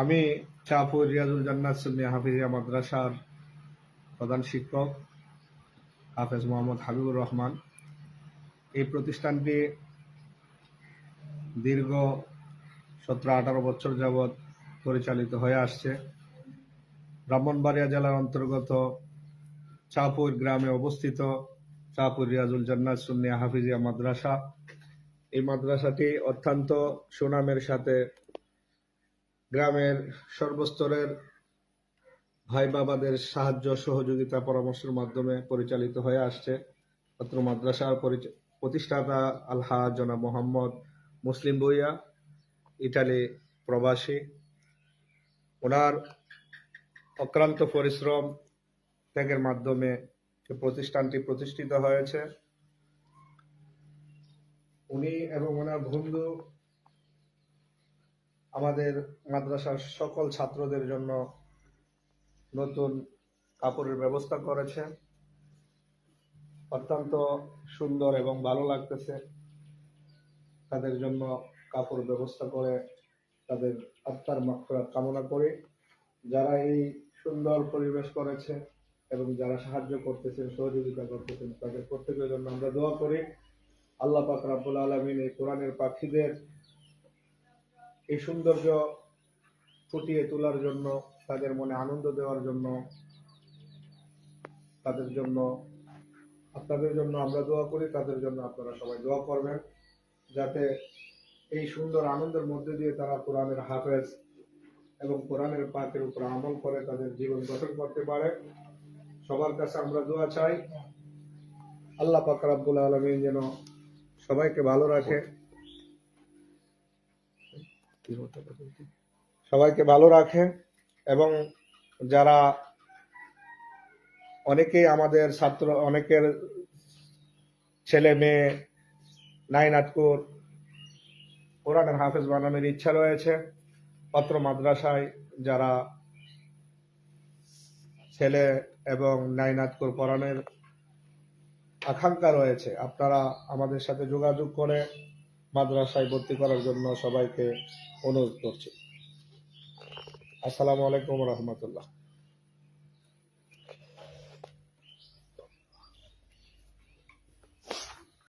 আমি চাঁদপুর রিয়াজুল জান্নাত সুন্নিয়া হাফিজিয়া মাদ্রাসার প্রধান শিক্ষক হাফেজ মোহাম্মদ হাবিবুর রহমান। এই প্রতিষ্ঠানটি দীর্ঘ 17-18 বছর যাবৎ পরিচালিত হয়ে আসছে। ব্রাহ্মণবাড়িয়া জেলার অন্তর্গত চাঁদপুর গ্রামে অবস্থিত চাঁদপুর রিয়াজুল জান্নাত সুন্নিয়া হাফিজিয়া মাদ্রাসা। এই মাদ্রাসাটি অত্যন্ত সুনামের সাথে গ্রামের সর্বস্তরের ভাই বাবাদের সাহায্য সহযোগিতা পরামর্শের মাধ্যমে পরিচালিত হয়ে আসছে। অত্র মাদ্রাসার প্রতিষ্ঠাতা আলহাজ জনাব মোহাম্মদ মুসলিম ভূঁইয়া, ইটালি প্রবাসী। ওনার অক্লান্ত পরিশ্রম ত্যাগের মাধ্যমে প্রতিষ্ঠানটি প্রতিষ্ঠিত হয়েছে। উনি এবং ওনার বন্ধু আমাদের মাদ্রাসার সকল ছাত্রদের জন্য নতুন কাপড়ের ব্যবস্থা করেছে। অত্যন্ত সুন্দর এবং ভালো লাগতেছে। তাদের জন্য কাপড় ব্যবস্থা করে তাদের আত্মার মাগফিরাত কামনা করি। যারা এই সুন্দর পরিবেশ করেছে এবং যারা সাহায্য করতেছেন, সহযোগিতা করতেছেন, তাদের প্রত্যেকের জন্য আমরা দোয়া করি। আল্লাহ পাক রব্বুল আলামিন এই কোরআনের পাখিদের এই সৌন্দর্য ফুটিয়ে তোলার জন্য, তাদের মনে আনন্দ দেওয়ার জন্য, তাদের জন্য আপনাদের জন্য আমরা দোয়া করি, তাদের জন্য আপনারা সবাই দোয়া করবেন, যাতে এই সুন্দর আনন্দের মধ্যে দিয়ে তারা কোরআনের হাফেজ এবং কোরআনের পাকের উপর আমল করে তাদের জীবন গঠন করতে পারে। সবার কাছে আমরা দোয়া চাই, আল্লাহ পাক রব্বুল আলামিন যেন সবাইকে ভালো রাখে, এবং যারা অনেকেই আমাদের ছাত্র, অনেকের ছেলে মেয়ে নাইনাটকুর কোরআনের হাফেজ বানানোর ইচ্ছা রয়েছে। অত্র মাদ্রাসায় যারা ছেলে এবং নাইনাটকুর পড়ানোর আকাঙ্ক্ষা রয়েছে, আপনারা আমাদের সাথে যোগাযোগ করে মাদ্রাসায় ভর্তি করার জন্য সবাইকে অনুরোধ করছি। আসসালামু আলাইকুম ওয়া রাহমাতুল্লাহ।